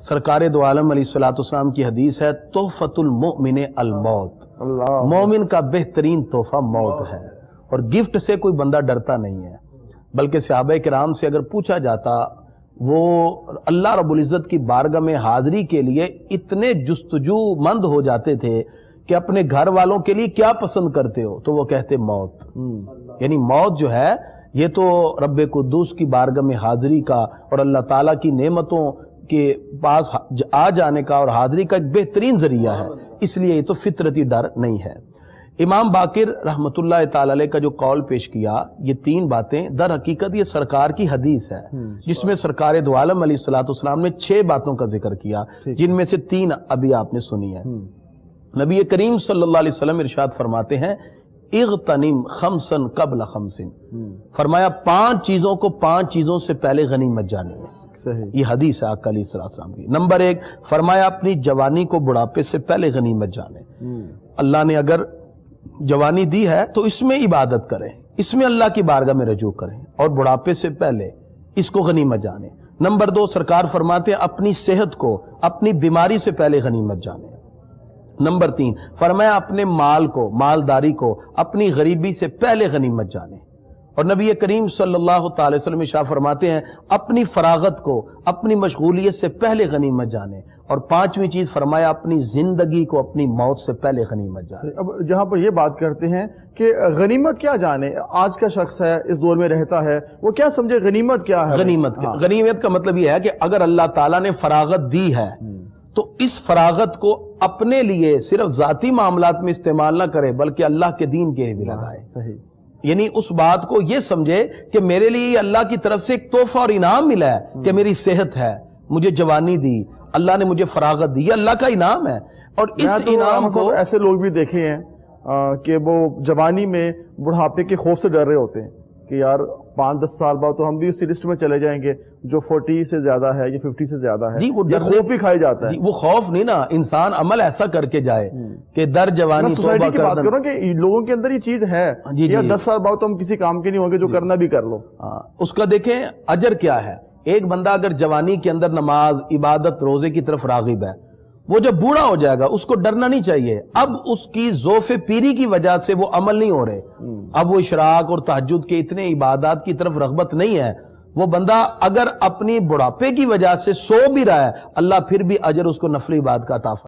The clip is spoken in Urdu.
سرکار دو عالم علیہ الصلوۃ والسلام کی حدیث ہے، تحفۃ المؤمن الموت، مومن کا بہترین تحفہ موت ہے، اور گفٹ سے کوئی بندہ ڈرتا نہیں ہے، بلکہ صحابہ کرام سے اگر پوچھا جاتا وہ اللہ رب العزت کی بارگاہ میں حاضری کے لیے اتنے جستجو مند ہو جاتے تھے کہ اپنے گھر والوں کے لیے کیا پسند کرتے ہو، تو وہ کہتے موت۔ یعنی موت جو ہے یہ تو رب قدوس کی بارگاہ میں حاضری کا اور اللہ تعالیٰ کی نعمتوں کے پاس آ جانے کا اور حاضری کا ایک بہترین ذریعہ ہے، اس لیے یہ تو فطرتی ڈر نہیں ہے۔ امام باقر رحمۃ اللہ تعالی علیہ کا جو قول پیش کیا، یہ تین باتیں در حقیقت یہ سرکار کی حدیث ہے، جس میں سرکار دو عالم علیہ الصلوۃ والسلام نے 6 باتوں کا ذکر کیا، جن میں سے 3 ابھی آپ نے سنی ہے۔ نبی کریم صلی اللہ علیہ وسلم ارشاد فرماتے ہیں، اغتنم خمسا قبل خمس، فرمایا 5 چیزوں کو 5 چیزوں سے پہلے غنیمت جانی ہے۔ یہ حدیث ہے آقا علیہ السلام کی۔ نمبر 1 فرمایا اپنی جوانی کو بڑھاپے سے پہلے غنیمت جانے۔ اللہ نے اگر جوانی دی ہے تو اس میں عبادت کریں، اس میں اللہ کی بارگاہ میں رجوع کریں، اور بڑھاپے سے پہلے اس کو غنیمت جانے۔ نمبر 2 سرکار فرماتے ہیں اپنی صحت کو اپنی بیماری سے پہلے غنیمت جانے۔ نمبر 3 فرمایا اپنے مال کو، مالداری کو اپنی غریبی سے پہلے غنیمت جانے۔ اور نبی کریم صلی اللہ تعالی وسلم ارشاد فرماتے ہیں اپنی فراغت کو اپنی مشغولیت سے پہلے غنیمت جانے۔ اور 5ویں چیز فرمایا اپنی زندگی کو اپنی موت سے پہلے غنیمت جانے۔ اب جہاں پر یہ بات کرتے ہیں کہ غنیمت کیا جانے، آج کا شخص ہے اس دور میں رہتا ہے، وہ کیا سمجھے غنیمت کیا ہے؟ غنیمت کا مطلب یہ ہے کہ اگر اللہ تعالیٰ نے فراغت دی ہے تو اس فراغت کو اپنے لیے صرف ذاتی معاملات میں استعمال نہ کرے، بلکہ اللہ کے دین کے لیے بھی لگائے۔ صحیح، یعنی اس بات کو یہ سمجھے کہ میرے لیے یہ اللہ کی طرف سے ایک تحفہ اور انعام ملا ہے کہ میری صحت ہے، مجھے جوانی دی، اللہ نے مجھے فراغت دی، یہ اللہ کا انعام ہے۔ اور اس انعام کو ایسے لوگ بھی دیکھے ہیں کہ وہ جوانی میں بڑھاپے کے خوف سے ڈر رہے ہوتے ہیں کہ یار 5-10 سال بعد تو ہم بھی اسی لسٹ میں چلے جائیں گے جو 40 سے زیادہ ہے یا 50 سے زیادہ ہے۔ یہ خوف بھی کھائی جاتا ہے۔ وہ خوف نہیں نا، انسان عمل ایسا کر کے جائے کہ در جوانی سوسائٹی کی بات کروں کہ لوگوں کے اندر یہ چیز ہے یا 10 سال بعد تو ہم کسی کام کے نہیں ہوں گے، جو کرنا بھی کر لو۔ اس کا دیکھیں اجر کیا ہے۔ ایک بندہ اگر جوانی کے اندر نماز، عبادت، روزے کی طرف راغب ہے، وہ جب بوڑھا ہو جائے گا اس کو ڈرنا نہیں چاہیے۔ اب اس کی ذوف پیری کی وجہ سے وہ عمل نہیں ہو رہے، اب وہ اشراق اور تہجد کے اتنے عبادات کی طرف رغبت نہیں ہے۔ وہ بندہ اگر اپنی بڑھاپے کی وجہ سے سو بھی رہا ہے، اللہ پھر بھی اجر اس کو نفلی عبادت کا عطا فرمائے۔